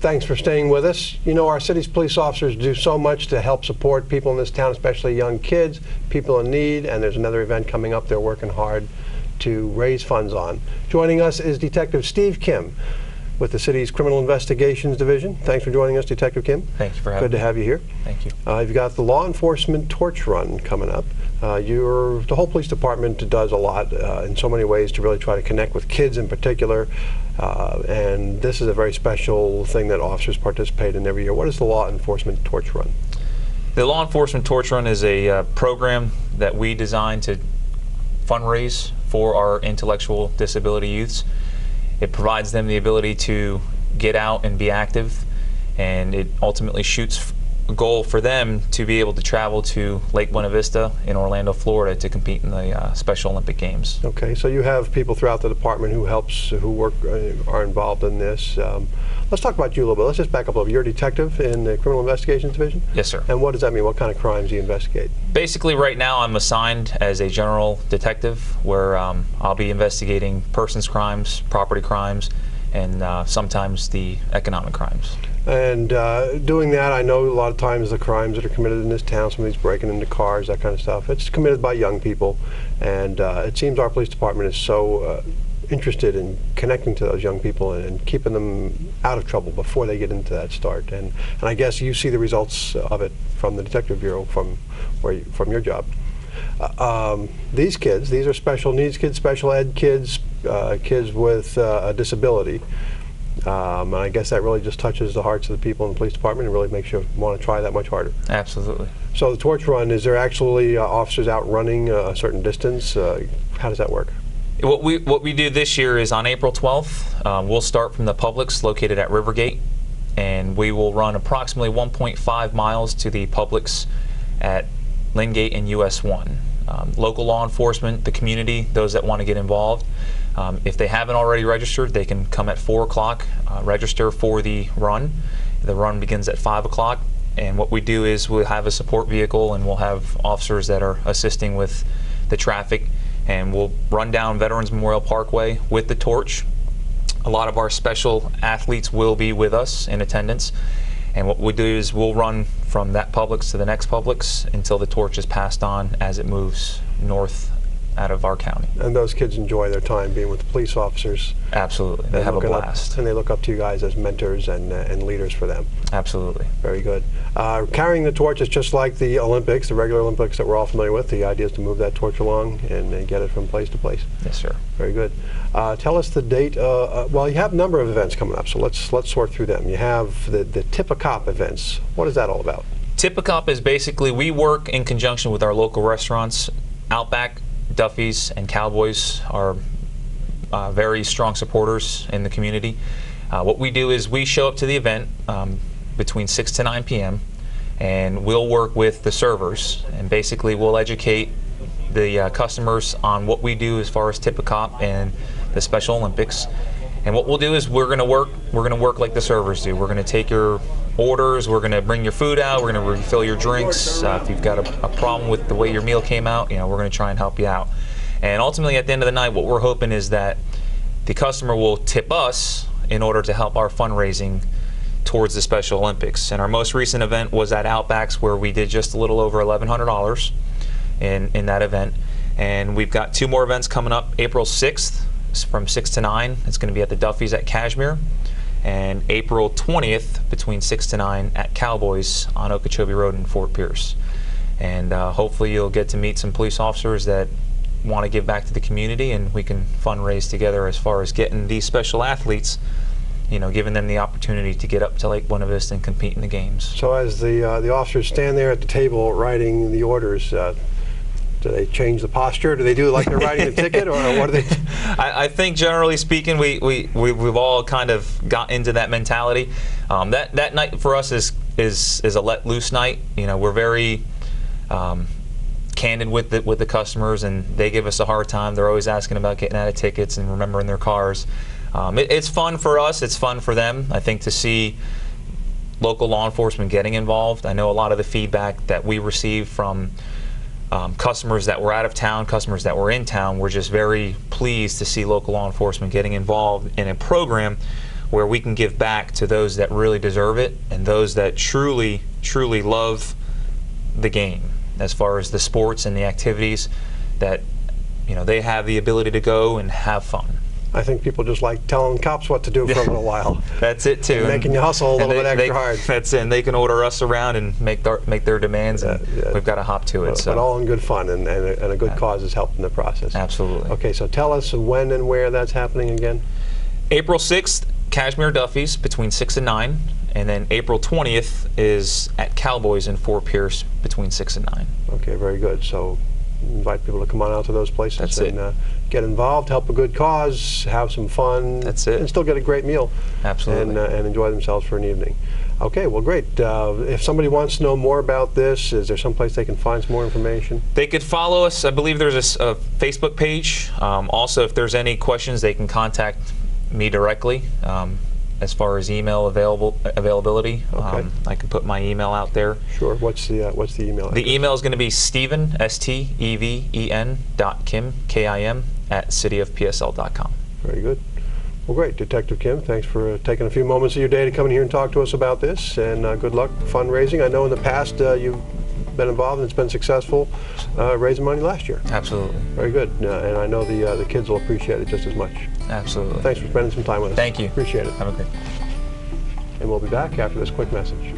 Thanks for staying with us. You know, our city's police officers do so much to help support people in this town, especially young kids, people in need, and there's another event coming up they're working hard to raise funds on. Joining us is Detective Steve Kim with the city's Criminal Investigations Division. Thanks for joining us, Detective Kim. Thank you for having me. Good to have you here. Thank you. You've got the Law Enforcement Torch Run coming up. The whole police department does a lot in so many ways to really try to connect with kids in particular, and this is a very special thing that officers participate in every year. What is the Law Enforcement Torch Run? The Law Enforcement Torch Run is a program that we designed to fundraise for our intellectual disability youths. It provides them the ability to get out and be active, and it ultimately shoots a goal for them to be able to travel to Lake Buena Vista in Orlando, Florida to compete in the Special Olympic Games. Okay, so you have people throughout the department who are involved in this. Let's talk about you a little bit. Let's just back up a little bit. You're a detective in the Criminal Investigations Division? Yes, sir. And what does that mean? What kind of crimes do you investigate? Basically, right now I'm assigned as a general detective where I'll be investigating persons crimes, property crimes, and sometimes the economic crimes. And doing that, I know a lot of times the crimes that are committed in this town, some of these breaking into cars, that kind of stuff, it's committed by young people. And it seems our police department is so interested in connecting to those young people and keeping them out of trouble before they get into that start. And I guess you see the results of it from the Detective Bureau, from your job. These kids, these are special needs kids, special ed kids, kids with a disability. And I guess that really just touches the hearts of the people in the police department and really makes you want to try that much harder. Absolutely. So the Torch Run, is there actually officers out running a certain distance? How does that work? What we do this year is on April 12th, we'll start from the Publix located at Rivergate, and we will run approximately 1.5 miles to the Publix at Lingate and US 1. Local law enforcement, the community, those that want to get involved, if they haven't already registered, they can come at 4 o'clock, register for the run. The run begins at 5 o'clock, and what we do is we'll have a support vehicle and we'll have officers that are assisting with the traffic, and we'll run down Veterans Memorial Parkway with the torch. A lot of our special athletes will be with us in attendance, and what we do is we'll run from that Publix to the next Publix until the torch is passed on as it moves north out of our county. And those kids enjoy their time being with the police officers? Absolutely. They have a blast. And they look up to you guys as mentors and leaders for them? Absolutely. Very good. Carrying the torch is just like the Olympics, the regular Olympics that we're all familiar with. The idea is to move that torch along and get it from place to place. Yes, sir. Very good. Tell us the date. Well, you have a number of events coming up, so let's sort through them. You have the Tip a Cop events. What is that all about? Tip a Cop is basically, we work in conjunction with our local restaurants. Outback, Duffy's, and Cowboys are very strong supporters in the community. What we do is we show up to the event between 6 to 9 p.m. and we'll work with the servers, and basically we'll educate the customers on what we do as far as Tip a Cop and the Special Olympics. And what we'll do is we're going to work like the servers do. We're going to take your orders, we're going to bring your food out, we're going to refill your drinks. If you've got a problem with the way your meal came out, we're going to try and help you out. And ultimately, at the end of the night, what we're hoping is that the customer will tip us in order to help our fundraising towards the Special Olympics. And our most recent event was at Outback's, where we did just a little over $1,100 in that event. And we've got 2 more events coming up. April 6th from 6 to 9. It's going to be at the Duffy's at Cashmere. And April 20th between 6 to 9 at Cowboys on Okeechobee Road in Fort Pierce. And hopefully you'll get to meet some police officers that want to give back to the community, and we can fundraise together as far as getting these special athletes, giving them the opportunity to get up to Lake Buena Vista and compete in the games. So as the officers stand there at the table writing the orders, do they change the posture? Do they do it like they're writing a ticket, or what do they? I think generally speaking, we've all kind of got into that mentality. That night for us is a let loose night. We're very candid with the customers, and they give us a hard time. They're always asking about getting out of tickets and remembering their cars. It's fun for us. It's fun for them. I think to see local law enforcement getting involved. I know a lot of the feedback that we receive from customers that were out of town, customers that were in town, were just very pleased to see local law enforcement getting involved in a program where we can give back to those that really deserve it and those that truly, truly love the game, as far as the sports and the activities that they have the ability to go and have fun. I think people just like telling cops what to do for a little while. That's it too. And making you hustle a little bit extra hard. That's it. And they can order us around and make their demands, and we've got to hop to it. But all in good fun, and a good cause is helped in the process. Absolutely. Okay, so tell us when and where that's happening again. April 6th, Cashmere Duffy's between 6 and 9. And then April 20th is at Cowboys in Fort Pierce between 6 and 9. Okay, very good. So invite people to come on out to those places. That's and get involved, help a good cause, have some fun. That's it. And still get a great meal. Absolutely. And enjoy themselves for an evening. Okay, well, great. If somebody wants to know more about this, is there some place they can find some more information? They could follow us. I believe there's a Facebook page. Also, if there's any questions, they can contact me directly. As far as email availability, okay. I can put my email out there. Sure. What's the email address? The email is going to be Steven, Steven, .Kim, Kim, at cityofpsl.com. Very good. Well, great. Detective Kim, thanks for taking a few moments of your day to come in here and talk to us about this, and good luck fundraising. I know in the past you've been involved and it's been successful raising money last year. Absolutely. Very good. And I know the kids will appreciate it just as much. Absolutely. Thanks for spending some time with us. Thank you. Appreciate it. Have a great. And we'll be back after this quick message.